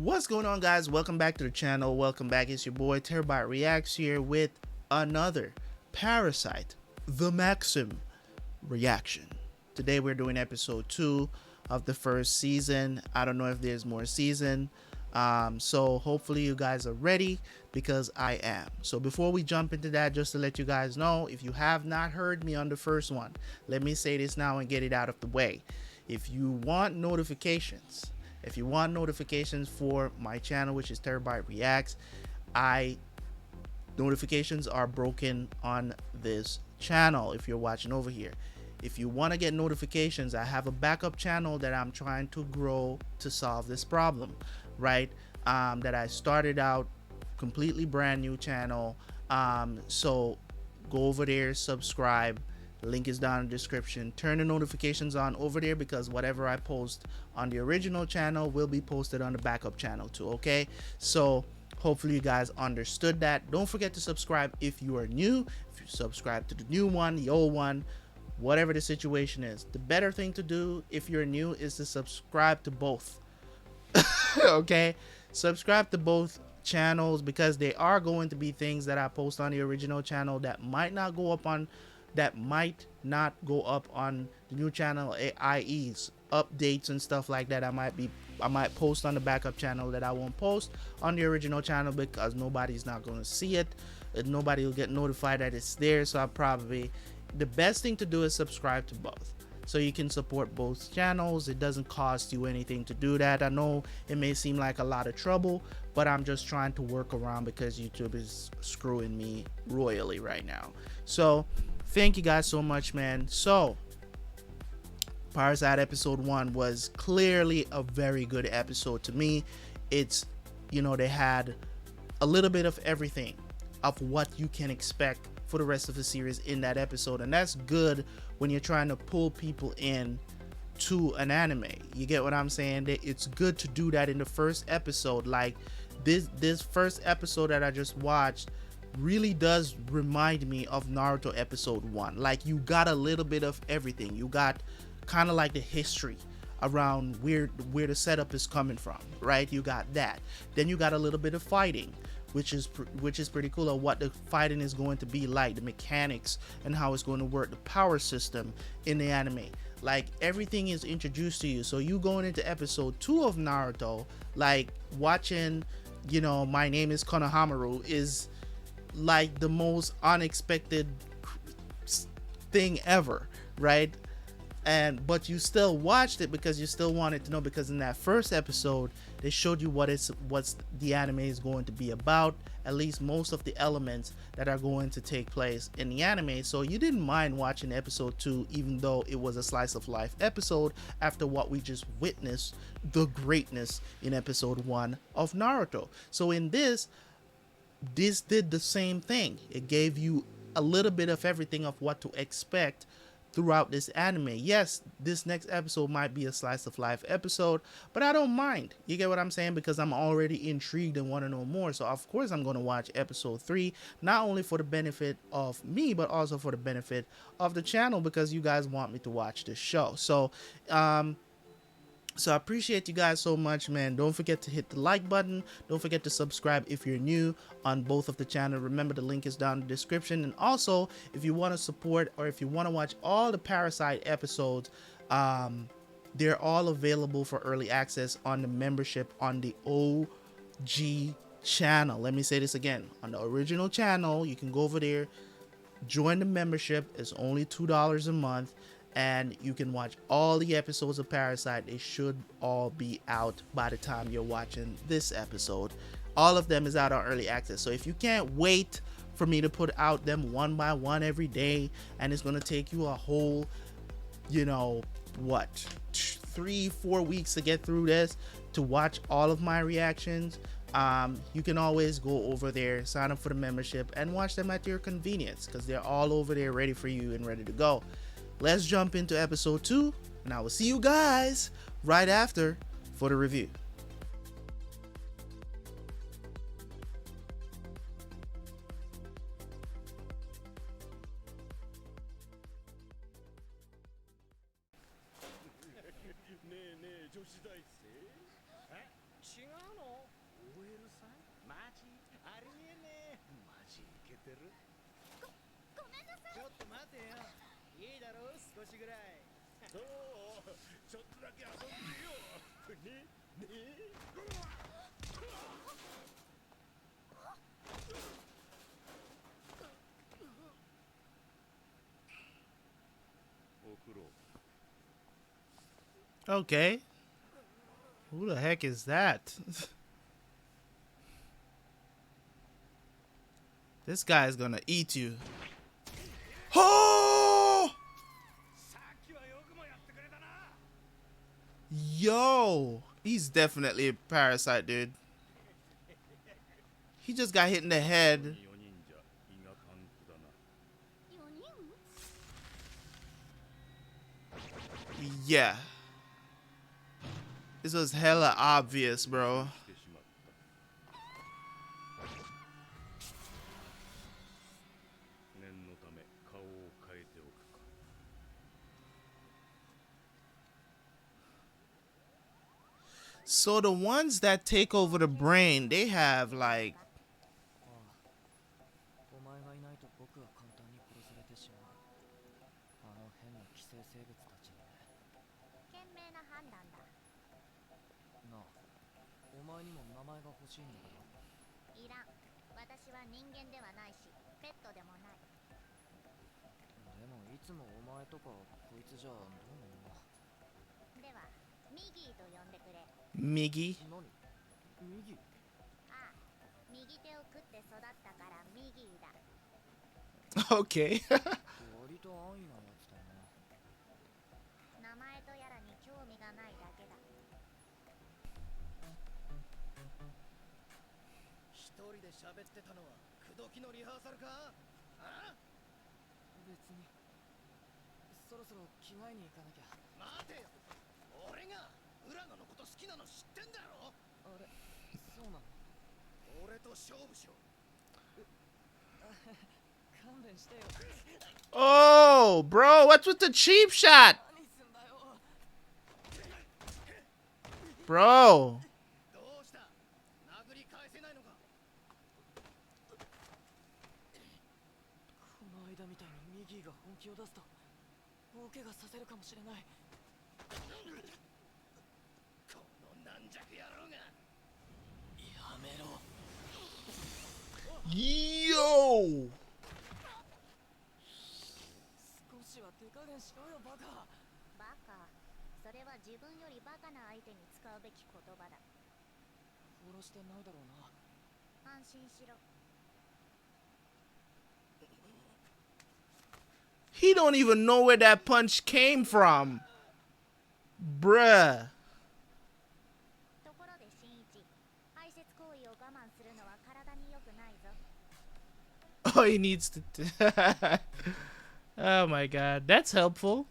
What's going on, guys? Welcome back to the channel. Welcome back. It's your boy Terabyte Reacts here with another Parasite The Maxim reaction. Today we're doing episode 2 of the first season. I don't know if there's more season. So hopefully you guys are ready, because I am. So before we jump into that, just to let you guys know, if you have not heard me on the first one, let me say this now and get it out of the way. If you want notifications for my channel, which is Terabyte Reacts, notifications are broken on this channel. If you're watching over here, if you want to get notifications, I have a backup channel that I'm trying to grow to solve this problem, right? That I started out completely brand new channel. So go over there, subscribe. Link is down in the description. Turn the notifications on over there, because whatever I post on the original channel will be posted on the backup channel too. Okay, so hopefully you guys understood that. Don't forget to subscribe if you are new. If you subscribe to the new one, the old one, whatever the situation is, the better thing to do if you're new is to subscribe to both. Okay, subscribe to both channels, because there are going to be things that I post on the original channel that might not go up on the new channel, i.e. updates and stuff like that. I might post on the backup channel that I won't post on the original channel, because nobody's not going to see it, and nobody will get notified that it's there. So the best thing to do is subscribe to both, so you can support both channels. It doesn't cost you anything to do that. I know it may seem like a lot of trouble, but I'm just trying to work around, because YouTube is screwing me royally right now. So thank you guys so much, man. So Parasite episode 1 was clearly a very good episode to me. It's, they had a little bit of everything of what you can expect for the rest of the series in that episode, and that's good when you're trying to pull people in to an anime. You get what I'm saying? It's good to do that in the first episode. Like this first episode that I just watched really does remind me of Naruto episode 1. Like, you got a little bit of everything. You got kind of like the history around where the setup is coming from, right? You got that. Then you got a little bit of fighting, which is pretty cool, of what the fighting is going to be like, the mechanics and how it's going to work, the power system in the anime. Like, everything is introduced to you. So you going into episode 2 of Naruto, like watching, My Name is Konohamaru is like the most unexpected thing ever, right? But you still watched it because you still wanted to know, because in that first episode they showed you what's the anime is going to be about, at least most of the elements that are going to take place in the anime. So you didn't mind watching episode 2, even though it was a slice of life episode after what we just witnessed, the greatness in episode 1 of Naruto. So in this did the same thing. It gave you a little bit of everything of what to expect throughout this anime. Yes, this next episode might be a slice of life episode, but I don't mind. You get what I'm saying? Because I'm already intrigued and want to know more. So of course I'm going to watch episode 3, not only for the benefit of me, but also for the benefit of the channel, because you guys want me to watch this show. So I appreciate you guys so much, man. Don't forget to hit the like button. Don't forget to subscribe if you're new on both of the channel. Remember, the link is down in the description. And also, if you want to support, or if you want to watch all the Parasite episodes, they're all available for early access on the membership on the OG channel. Let me say this again. On the original channel, you can go over there, join the membership. It's only $2 a month. And you can watch all the episodes of Parasite. They should all be out by the time you're watching this episode. All of them is out on early access. So if you can't wait for me to put out them one by one every day, and it's going to take you a whole, 3-4 weeks to get through this, to watch all of my reactions, you can always go over there, sign up for the membership, and watch them at your convenience, because they're all over there ready for you and ready to go. Let's jump into episode 2, and I will see you guys right after for the review. Okay. Who the heck is that? This guy is gonna eat you. Oh! Yo! He's definitely a parasite, dude. He just got hit in the head. Yeah. This was hella obvious, bro. So the ones that take over the brain, they have like... Migi. Okay. Oh, bro, what's with the cheap shot? Bro. Yo! He don't even know where that punch came from. Bruh. Oh, he needs to... Oh my god, that's helpful.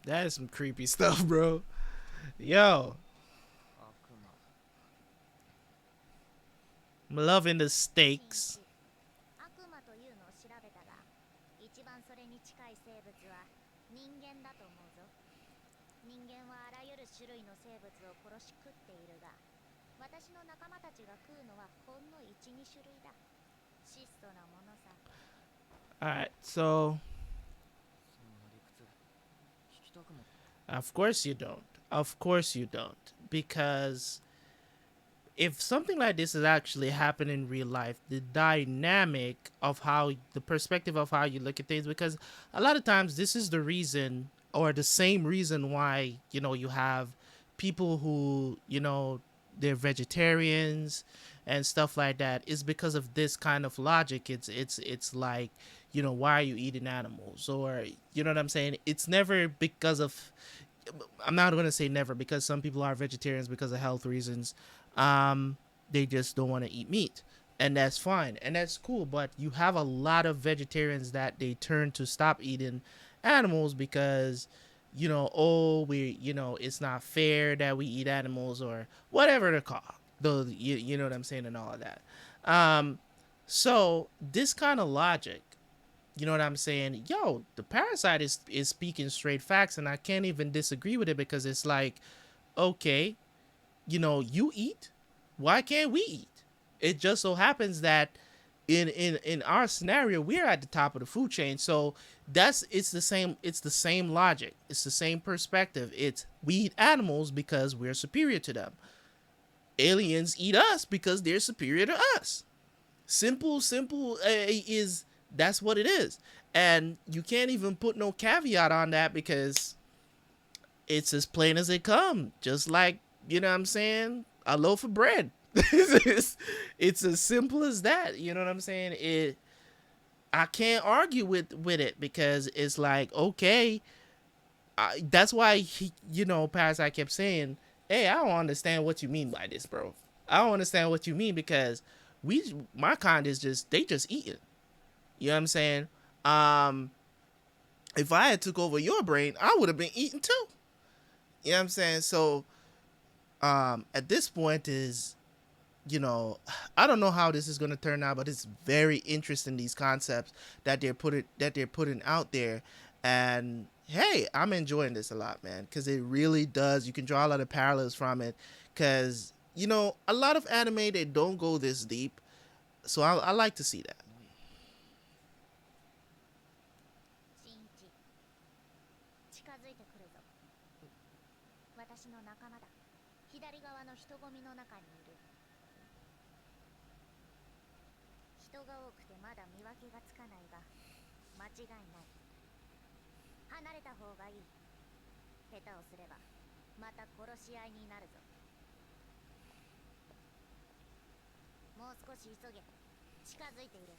That is some creepy stuff, bro. Yo, I'm loving the stakes. 悪魔というのを調べたが、一番それに近い生物は人間だと思うぞ。人間はあらゆる種類の生物を殺し食っているが、私の仲間たちが食うのはほんの 1,2 種類だ。質素なものさ。Alright, so of course you don't. Of course you don't. Because if something like this is actually happening in real life, the dynamic of how the perspective of how you look at things, because a lot of times this is the reason or the same reason why, you know, you have people who, you know, they're vegetarians and stuff like that is because of this kind of logic. It's like, you know, why are you eating animals? Or you know what I'm saying? It's never because of, I'm not going to say never, because some people are vegetarians because of health reasons. Um, they just don't want to eat meat, and that's fine and that's cool. But you have a lot of vegetarians that they turn to stop eating animals because, you know, oh, we, you know, it's not fair that we eat animals or whatever they're called. Though you know what I'm saying and all of that. Um, so this kind of logic, you know what I'm saying? Yo, the Parasite is speaking straight facts, and I can't even disagree with it because it's like, okay, you know, you eat, why can't we eat? It just so happens that in our scenario, we're at the top of the food chain. So it's the same logic. It's the same perspective. It's we eat animals because we're superior to them. Aliens eat us because they're superior to us. Simple is that's what it is. And you can't even put no caveat on that because it's as plain as it come. Just like, you know what I'm saying, a loaf of bread. It's as simple as that. You know what I'm saying? I can't argue with it because it's like, okay, that's why you know, Parasite kept saying, hey, I don't understand what you mean by this, bro. I don't understand what you mean because my kind is just, they just eating. You know what I'm saying? Um, if I had took over your brain, I would have been eating too. You know what I'm saying? So at this point is, you know, I don't know how this is going to turn out, but it's very interesting, these concepts that they're putting out there. And hey, I'm enjoying this a lot, man, because it really does, you can draw a lot of parallels from it, because you know, a lot of anime, they don't go this deep, so I like to see that. 新一、近づいてくるぞ。私の仲間だ。左側の人混みの中にいる。人が多くてまだ見分けがつかないが、間違いない。離れた方がいい。下手をすればまた殺し合いになるぞ。もう少し急げ。近づいている。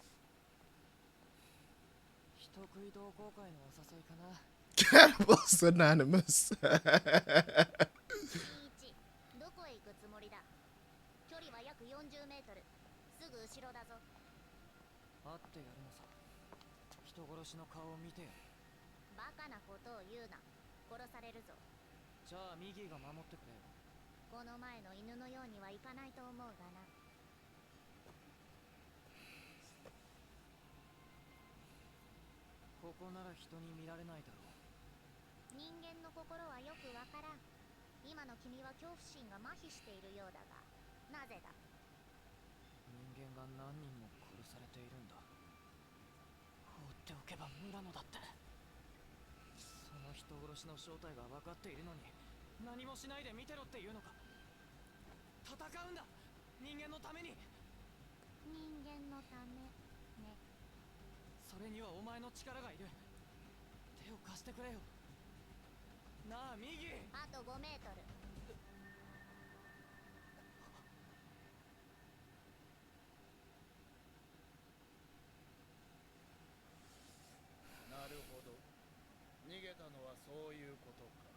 人食い同好会のお誘いかな。Cannibals Anonymous. 新一、どこへ行くつもりだ。距離は約40メートル。すぐ後ろだぞ。会ってやるのさ。人殺しの顔を見てやる。バカなことを言うな。殺されるぞ。じゃあミギーが守ってくれよ。この前の犬のようにはいかないと思うがな。ここなら人に見られないだろう。人間の心はよくわからん。今の君は恐怖心が麻痺しているようだが、なぜだ。人間が何人も殺されているんだ。放っておけば村野だって。その人殺しの正体が分かっているのに、何もしないで見てろっていうのか。戦うんだ、人間のために。人間のためね。それにはお前の力がいる。手を貸してくれよ。なあミギー。あと5メートル。なるほど。逃げたのはそういうことか。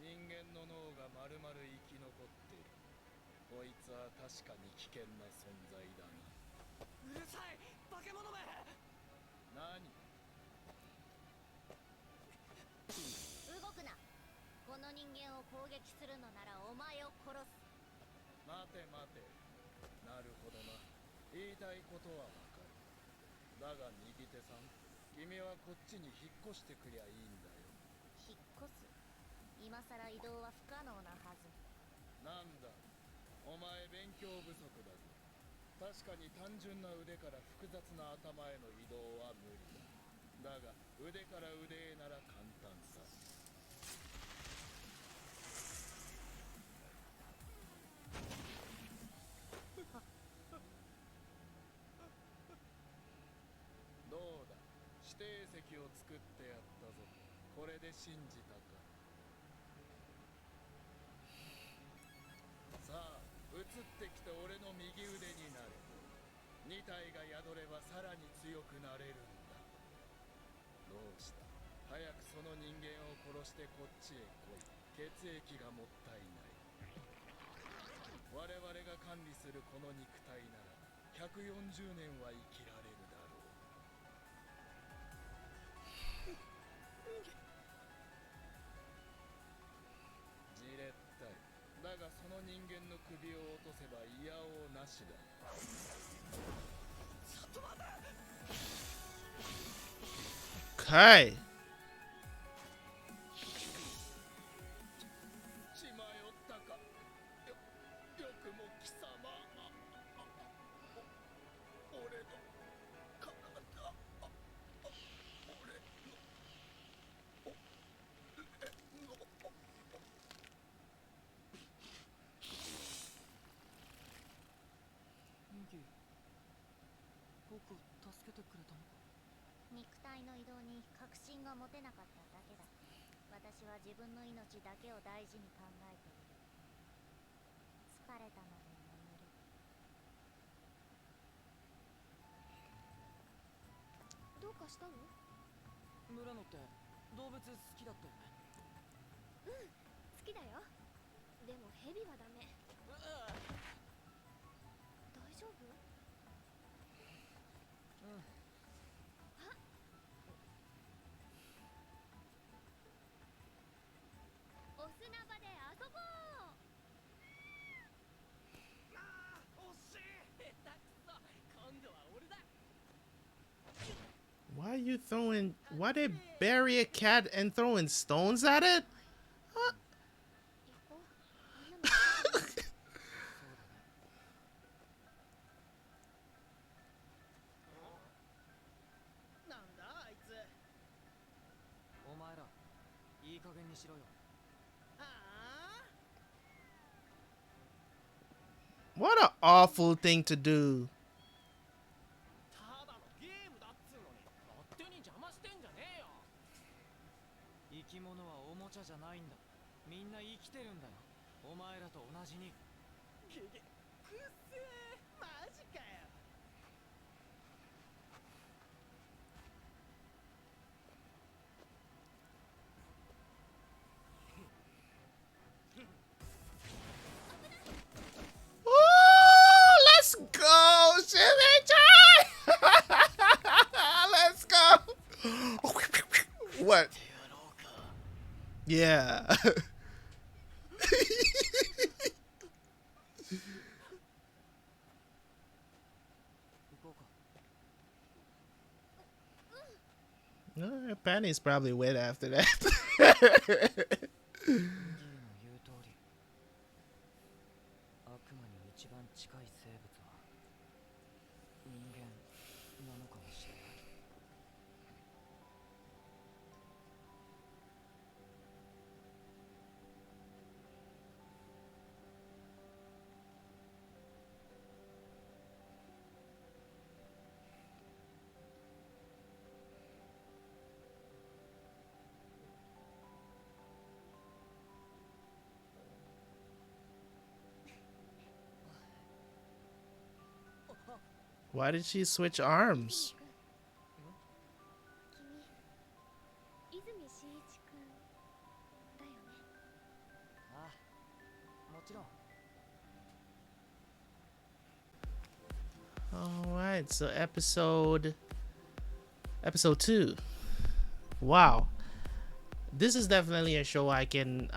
人間の脳がまるまる生き残っている。こいつは確かに危険な存在だな。うるさい、化け物め。何？の人間を攻撃するのならお前を殺す。待て待て。なるほどな。言いたいことはわかる。だが右手さん、君はこっちに引っ越してくりゃいいんだよ。引っ越す。今さら移動は不可能なはず。なんだ、お前勉強不足だぞ。確かに単純な腕から複雑な頭への移動は無理だ。だが腕から腕へなら簡単さ。どうだ、指定席を作ってやったぞ。これで信じたか。さあ、移ってきて俺の右腕になれ。2体が宿ればさらに強くなれるんだ。どうした？早くその人間を殺してこっちへ来い。血液がもったいない。我々が管理するこの肉体なら140年は生きられるだろう。じれったい。だがその人間の首を落とせばいやおうなしだ。ちょっと待て。Okay. 血迷ったか。よくも貴様。俺の体。俺の。ミギ、僕を助けてくれたのか。肉体の移動に確信が持てなかっただけだ。私は自分の命だけを大事に考えている。疲れたので眠る。どうかしたの？ムラノって動物好きだったよね。好きだよ。でもヘビはダメ。大丈夫？お砂場で遊ぼう。惜しい。下手くそ。今度は俺だ。 Why are you throwing? Why they bury a cat and throwing stones at it? 行こう。みんなのなんだあいつ。お前らいい加減にしろよ。はあ。 What an awful thing to do. ただのゲームだっつうのに勝手に邪魔してんじゃねえよ。生き物はおもちゃじゃないんだ。みんな生きてるんだよ。お前らと同じに。くっせえ。マジかよ。Ooh, let's go, Shinichi! Let's go. What? Yeah. 行こうか。 Her panties probably wet after that. ギーの言う通り、悪魔に一番近い生物は人間なのかもしれない。Why did she switch arms? 君、泉真一君だよね。ああ、もちろん。 All right, so episode 2. Wow. this is definitely a show I can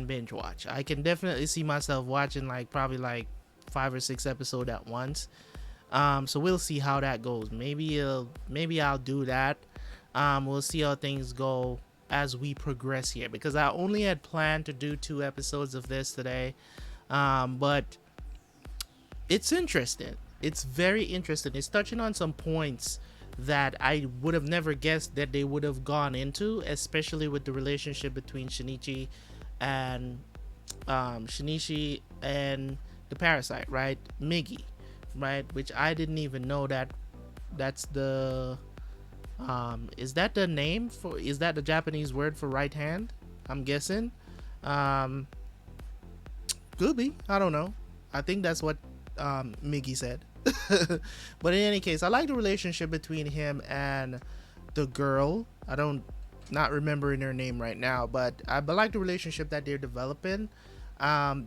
binge watch. I can definitely see myself watching like probably like 5 or 6 episodes at once. So we'll see how that goes. Maybe I'll do that. We'll see how things go as we progress here, because I only had planned to do 2 episodes of this today. But it's interesting. It's very interesting. It's touching on some points that I would have never guessed that they would have gone into, especially with the relationship between and Shinichi and the Parasite, right? Migi, right? Which I didn't even know that that's the is that the name for, is that the Japanese word for right hand? I'm guessing. Um could be. I don't know. I think that's what Migi said. But in any case, I like the relationship between him and the girl. I don't not remembering her name right now, but I like the relationship that they're developing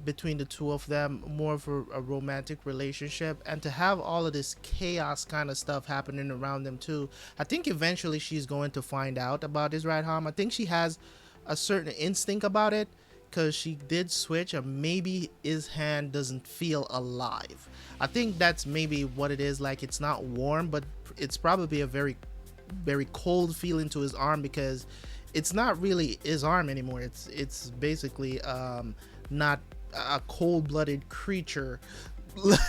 between the two of them, more of a romantic relationship, and to have all of this chaos kind of stuff happening around them too. I think eventually she's going to find out about his right arm. I think she has a certain instinct about it, because she did switch, and maybe his hand doesn't feel alive. I think that's maybe what it is. Like, it's not warm, but it's probably a very very cold feeling to his arm, because it's not really his arm anymore. It's basically not a cold-blooded creature.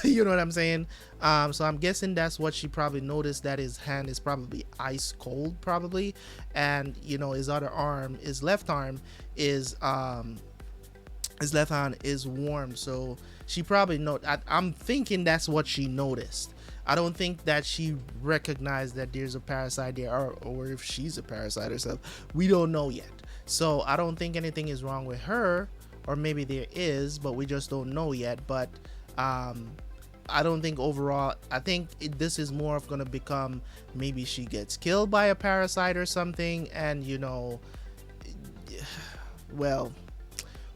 You know what I'm saying? So I'm guessing that's what she probably noticed, that his hand is probably ice cold, probably, and you know, his other arm, his left arm is his left hand is warm. So she probably I'm thinking that's what she noticed. I don't think that she recognized that there's a parasite there, or if she's a parasite herself. We don't know yet. So I don't think anything is wrong with her, or maybe there is, but we just don't know yet. But I don't think overall, I think this is more of going to become, maybe she gets killed by a parasite or something, and you know, well,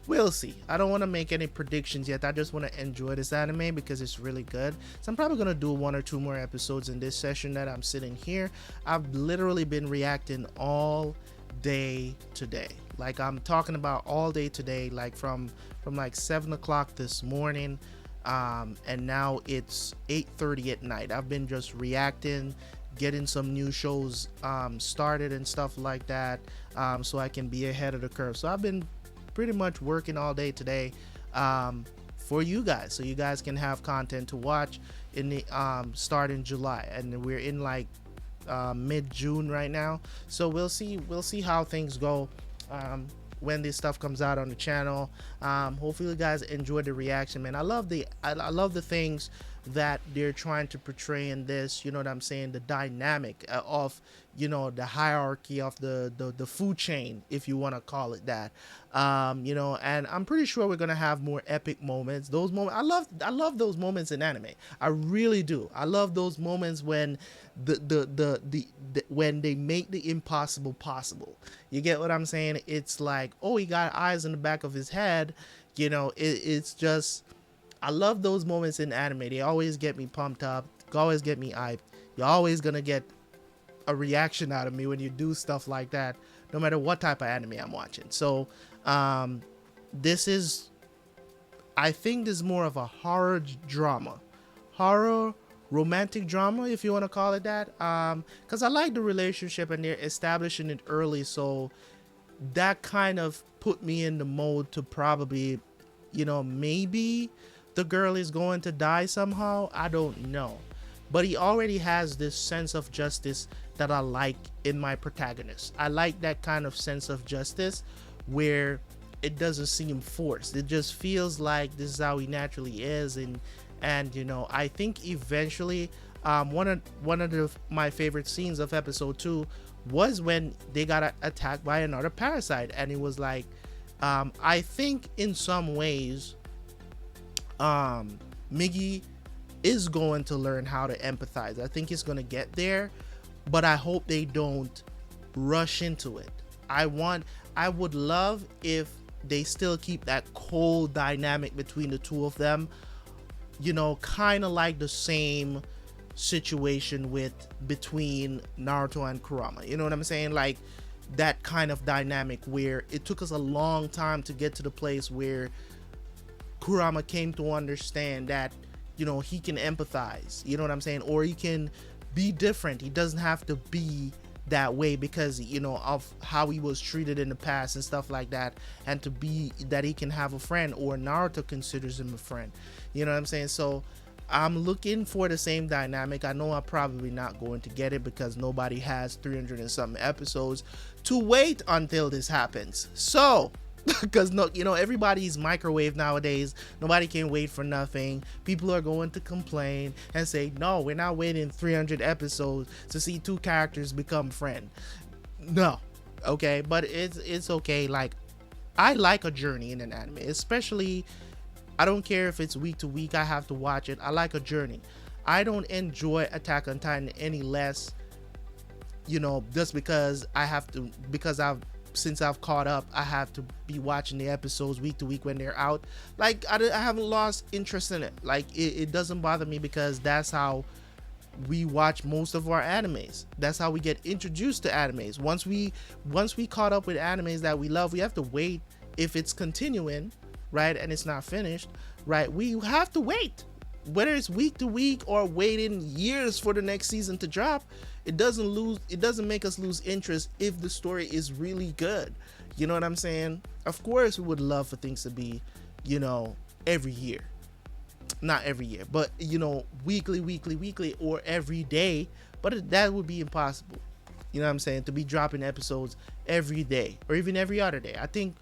we'll see. I don't want to make any predictions yet. I just want to enjoy this anime because it's really good. So I'm probably going to do 1 or 2 more episodes in this session that I'm sitting here. I've literally been reacting all day today. Like, I'm talking about all day today, like from like 7 o'clock this morning, and now it's 8:30 at night. I've been just reacting, getting some new shows started and stuff like that, so I can be ahead of the curve. So I've been pretty much working all day today for you guys, so you guys can have content to watch in the start in July, and we're in like mid-June right now. So we'll see how things go when this stuff comes out on the channel. Hopefully you guys enjoy the reaction, man. I love the things that they're trying to portray in this, you know what I'm saying, the dynamic of, you know, the hierarchy of the food chain, if you want to call it that. You know, and I'm pretty sure we're gonna have more epic moments. Those moments, I love those moments in anime. I really do. I love those moments when when they make the impossible possible. You get what I'm saying? It's like, oh, he got eyes in the back of his head. You know, it's just, I love those moments in anime. They always get me pumped up, always get me hyped. You're always gonna get a reaction out of me when you do stuff like that, no matter what type of anime I'm watching. So this is, I think this is more of a horror romantic drama, if you want to call it that, because I like the relationship and they're establishing it early, so that kind of put me in the mode to probably, you know, maybe the girl is going to die somehow. I don't know, but he already has this sense of justice that I like in my protagonist. I like that kind of sense of justice where it doesn't seem forced. It just feels like this is how he naturally is, and you know, I think eventually one of my favorite scenes of episode 2 was when they got attacked by another parasite, and it was like, I think in some ways Migi is going to learn how to empathize. I think he's going to get there, but I hope they don't rush into it. I would love if they still keep that cold dynamic between the two of them, you know, kind of like the same situation between Naruto and Kurama. You know what I'm saying? Like, that kind of dynamic where it took us a long time to get to the place where Kurama came to understand that, you know, he can empathize, you know what I'm saying, or he can be different. He doesn't have to be that way because, you know, of how he was treated in the past and stuff like that, and to be that he can have a friend, or Naruto considers him a friend, you know what I'm saying. So I'm looking for the same dynamic. I know I'm probably not going to get it because nobody has 300 and something episodes to wait until this happens. So because, no, you know, everybody's microwave nowadays. Nobody can wait for nothing. People are going to complain and say, no, we're not waiting 300 episodes to see two characters become friends. No, okay, but it's okay. Like, I like a journey in an anime, especially, I don't care if it's week to week, I have to watch it. I like a journey. I don't enjoy Attack on Titan any less, you know, just because since I've caught up, I have to be watching the episodes week to week when they're out. Like, I haven't lost interest in it. Like, it doesn't bother me because that's how we watch most of our animes. That's how we get introduced to animes. Once we caught up with animes that we love, we have to wait. If it's continuing, right, and it's not finished, right, we have to wait. Whether it's week to week or waiting years for the next season to drop, it doesn't make us lose interest if the story is really good. You know what I'm saying? Of course, we would love for things to be, you know, every year. Not every year, but, you know, weekly, or every day. But that would be impossible. You know what I'm saying? To be dropping episodes every day or even every other day. I think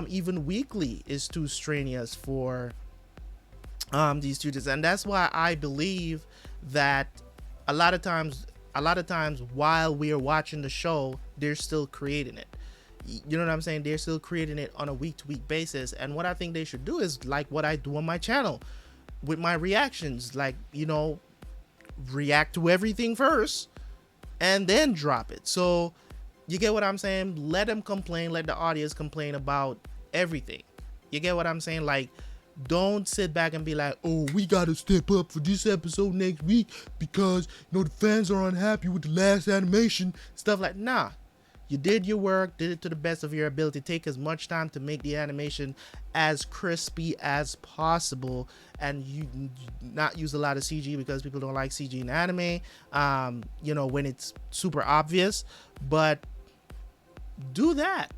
even weekly is too strenuous for these studios, and that's why I believe that a lot of times while we are watching the show, they're still creating it. You know what I'm saying? They're still creating it on a week-to-week basis. And what I think they should do is like what I do on my channel with my reactions, like, you know, react to everything first and then drop it. So you get what I'm saying? Let them complain, let the audience complain about everything. You get what I'm saying? Like, don't sit back and be like, oh, we gotta step up for this episode next week because, you know, the fans are unhappy with the last animation, stuff like, nah. You did your work, did it to the best of your ability. Take as much time to make the animation as crispy as possible, and you not use a lot of CG because people don't like CG in anime, you know, when it's super obvious. But do that.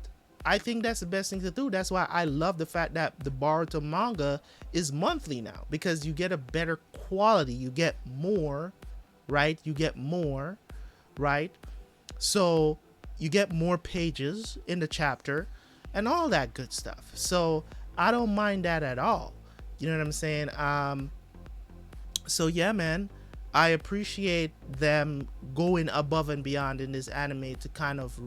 I think that's the best thing to do. That's why I love the fact that the Boruto manga is monthly now, because you get a better quality. You get more, right? So you get more pages in the chapter and all that good stuff. So I don't mind that at all. You know what I'm saying? So yeah, man, I appreciate them going above and beyond in this anime to kind of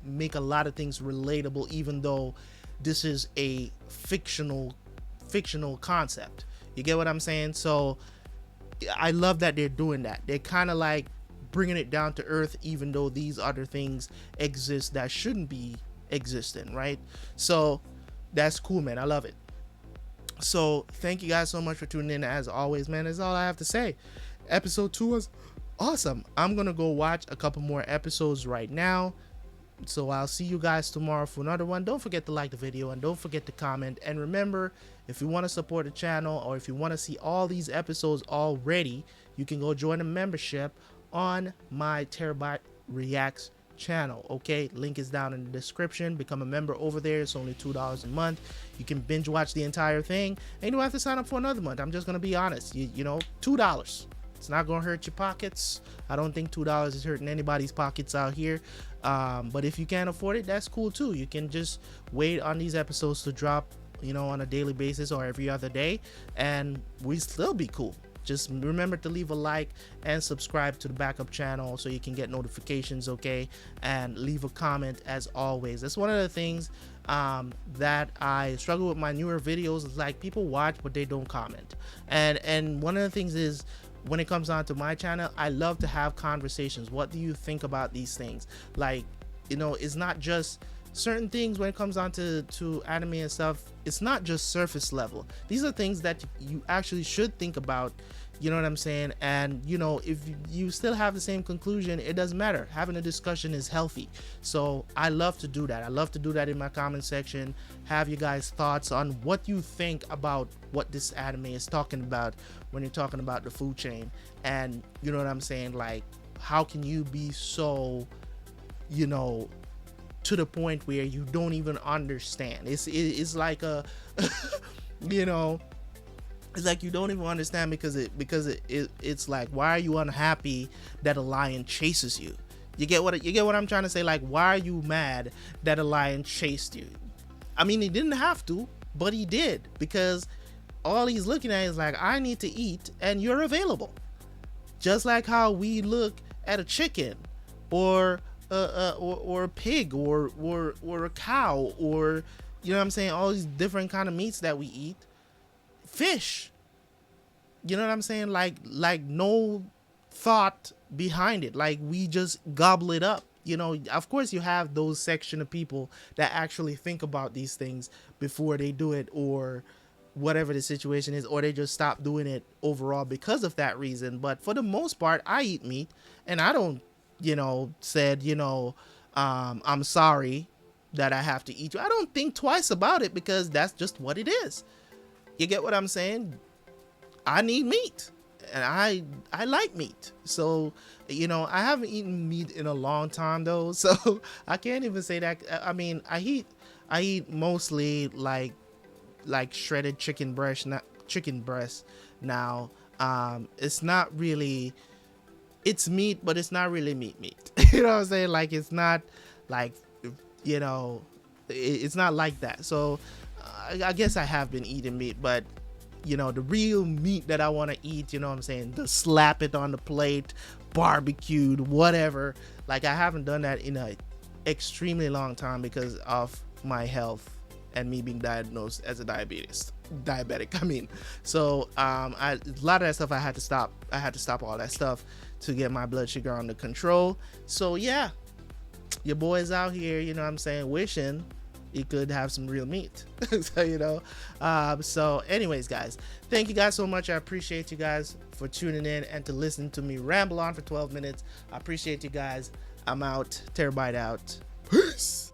make a lot of things relatable, even though this is a fictional concept. You get what I'm saying? So I love that they're doing that. They're kind of like bringing it down to earth, even though these other things exist that shouldn't be existing, right? So that's cool, man. I love it. So thank you guys so much for tuning in. As always, man, that's all I have to say. Episode 2 was awesome. I'm gonna go watch a couple more episodes right now. So I'll see you guys tomorrow for another one. Don't forget to like the video and don't forget to comment. And remember, if you want to support the channel, or if you want to see all these episodes already, you can go join a membership on my Terabyte Reacts channel. Okay, link is down in the description. Become a member over there. It's only $2 a month. You can binge watch the entire thing, and you don't have to sign up for another month. I'm just gonna be honest. You know, $2. It's not gonna hurt your pockets. I don't think $2 is hurting anybody's pockets out here. But if you can't afford it, that's cool too. You can just wait on these episodes to drop, you know, on a daily basis or every other day, and we still be cool. Just remember to leave a like and subscribe to the backup channel so you can get notifications, okay? And leave a comment as always. That's one of the things that I struggle with my newer videos, is like people watch but they don't comment. And one of the things is, when it comes down to my channel, I love to have conversations. What do you think about these things? Like, you know, it's not just certain things when it comes down to anime and stuff. It's not just surface level. These are things that you actually should think about, You know what I'm saying? And you know, if you still have the same conclusion, it doesn't matter. Having a discussion is healthy. So I love to do that. I love to do that in my comment section. Have you guys thoughts on what you think about what this anime is talking about when you're talking about the food chain. And you know what I'm saying? Like, how can you be so, you know, to the point where you don't even understand? It's like a you know, it's like you don't even understand because it's like, why are you unhappy that a lion chases you? You get what I'm trying to say? Like, why are you mad that a lion chased you? I mean, he didn't have to, but he did, because all he's looking at is like, I need to eat and you're available. Just like how we look at a chicken or a pig or a cow, or you know what I'm saying, all these different kind of meats that we eat. Fish, you know what I'm saying, like no thought behind it, like we just gobble it up. You know, of course you have those section of people that actually think about these things before they do it, or whatever the situation is, or they just stop doing it overall because of that reason. But for the most part, I eat meat, and I don't, you know, said, you know, I'm sorry that I have to eat you. I don't think twice about it, because that's just what it is. You get what I'm saying? I need meat, and I like meat. So, you know, I haven't eaten meat in a long time though, so I can't even say that. I mean, I eat mostly like shredded chicken breast, not chicken breast now. It's not really, it's meat, but it's not really meat. You know what I'm saying? Like, it's not like, you know, it's not like that. So I guess I have been eating meat, but you know, the real meat that I want to eat, you know what I'm saying, to slap it on the plate, barbecued, whatever, like I haven't done that in a extremely long time because of my health and me being diagnosed as a diabetic. I mean, so a lot of that stuff I had to stop all that stuff to get my blood sugar under control. So yeah, your boy's out here, you know what I'm saying, wishing he could have some real meat. So, you know, so anyways, guys, thank you guys so much. I appreciate you guys for tuning in and to listen to me ramble on for 12 minutes. I appreciate you guys. I'm out. Terabyte out. Peace.